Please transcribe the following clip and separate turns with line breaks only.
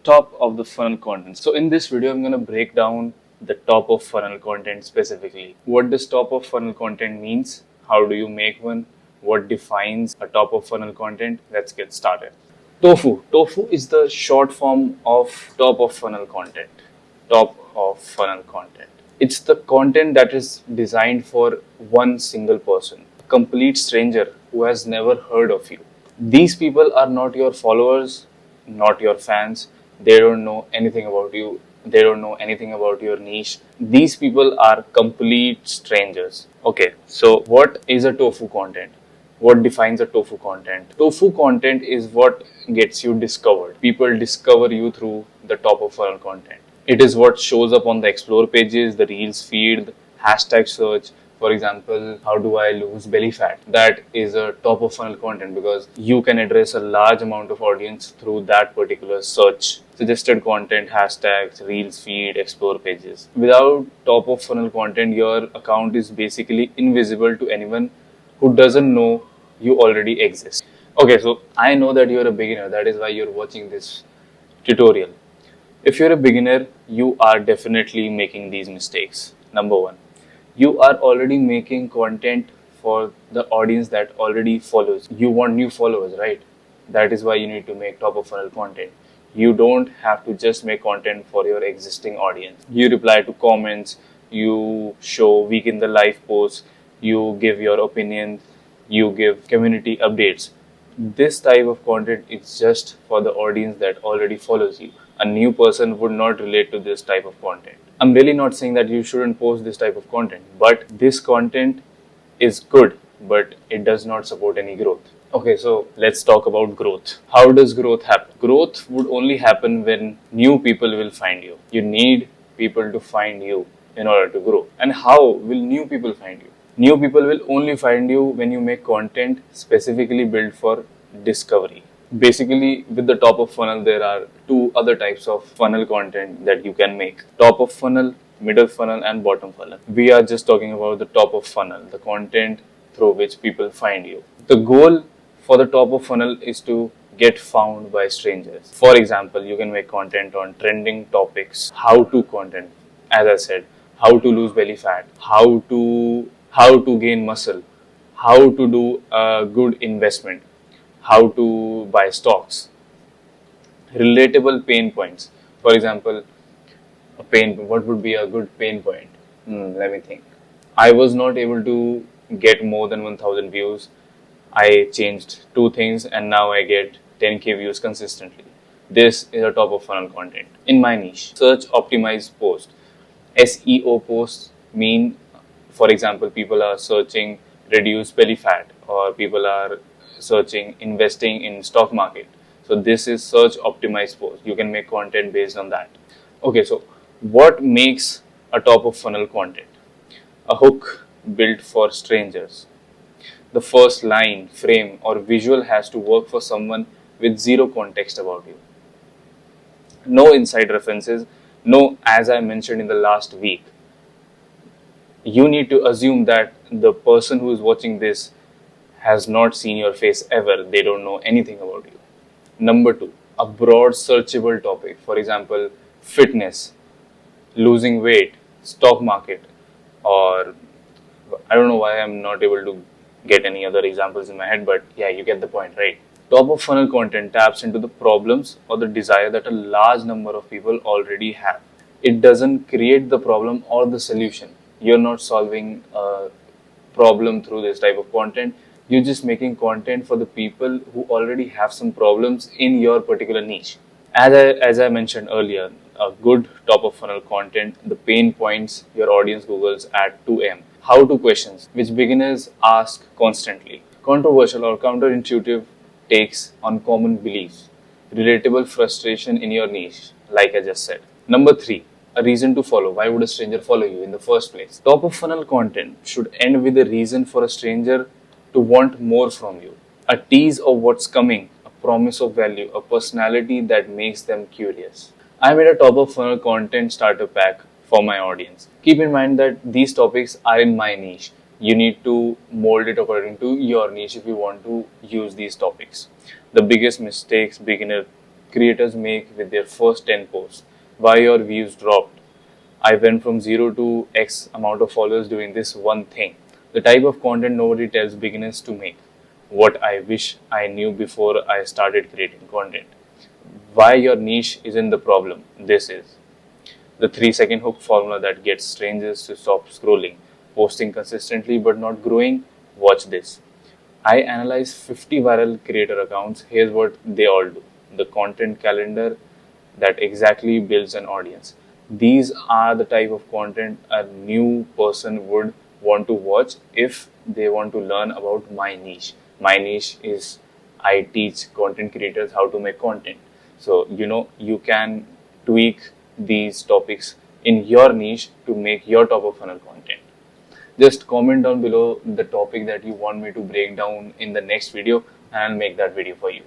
top of the funnel content. So in this video, I'm going to break down the top of funnel content specifically. What does top of funnel content means? How do you make one? What defines a top of funnel content? Let's get started. TOFU. TOFU is the short form of top of funnel content. Top of funnel content. It's the content that is designed for one single person, a complete stranger who has never heard of you. These people are not your followers, not your fans. They don't know anything about you. They don't know anything about your niche. These people are complete strangers. Okay, so what is a TOFU content? What defines a TOFU content? TOFU content is what gets you discovered. People discover you through the top of funnel content. It is what shows up on the explore pages, the reels feed, the hashtag search. For example, how do I lose belly fat? That is a top of funnel content because you can address a large amount of audience through that particular search. Suggested content, hashtags, reels feed, explore pages. Without top of funnel content, your account is basically invisible to anyone who doesn't know you already exist. Okay, so I know that you're a beginner. That is why you're watching this tutorial. If you're a beginner, you are definitely making these mistakes. Number one, you are already making content for the audience that already follows. You want new followers, right? That is why you need to make top of funnel content. You don't have to just make content for your existing audience. You reply to comments, you show week in the life posts, you give your opinion, you give community updates. This type of content is just for the audience that already follows you. A new person would not relate to this type of content. I'm really not saying that you shouldn't post this type of content, but this content is good, but it does not support any growth. Okay, so let's talk about growth. How does growth happen? Growth would only happen when new people will find you. You need people to find you in order to grow. And how will new people find you? New people will only find you when you make content specifically built for discovery. Basically, with the top of funnel, there are two other types of funnel content that you can make. Top of funnel, middle funnel and bottom funnel. We are just talking about the top of funnel, the content through which people find you. The goal for the top of funnel is to get found by strangers. For example, you can make content on trending topics, how-to content, as I said, how to lose belly fat, how to gain muscle, how to do a good investment, how to buy stocks, relatable pain points. For example, what would be a good pain point? Let me think. I was not able to get more than 1000 views. I changed two things and now I get 10k views consistently. This is a top of funnel content in my niche. Search optimized post. SEO posts mean, for example, people are searching reduce belly fat or people are searching investing in stock market. So this is search optimized post. You can make content based on that. Okay, so what makes a top of funnel content? A hook built for strangers. The first line, frame or visual has to work for someone with zero context about you. No inside references, no, as I mentioned in the last week. You need to assume that the person who is watching this has not seen your face ever. They don't know anything about you. Number two, a broad searchable topic. For example, fitness, losing weight, stock market, or I don't know why I'm not able to get any other examples in my head, but yeah, you get the point, right? Top of funnel content taps into the problems or the desire that a large number of people already have. It doesn't create the problem or the solution. You're not solving a problem through this type of content. You're just making content for the people who already have some problems in your particular niche. As I mentioned earlier, a good top of funnel content, the pain points your audience Googles at 2 a.m. How to questions, which beginners ask constantly. Controversial or counterintuitive takes on common beliefs. Relatable frustration in your niche, like I just said. Number three, a reason to follow. Why would a stranger follow you in the first place? Top of funnel content should end with a reason for a stranger to want more from you. A tease of what's coming, a promise of value, a personality that makes them curious. I made a top of funnel content starter pack for my audience. Keep in mind that these topics are in my niche. You need to mold it according to your niche if you want to use these topics. The biggest mistakes beginner creators make with their first 10 posts, why your views dropped. I went from 0 to X amount of followers doing this one thing. The type of content nobody tells beginners to make. What I wish I knew before I started creating content. Why your niche isn't the problem. This is the 3-second hook formula that gets strangers to stop scrolling, posting consistently but not growing. Watch this. I analyze 50 viral creator accounts. Here's what they all do. The content calendar that exactly builds an audience. These are the type of content a new person would want to watch if they want to learn about my niche. My niche is I teach content creators how to make content. So, you can tweak these topics in your niche to make your top of funnel content. Just comment down below the topic that you want me to break down in the next video and I'll make that video for you.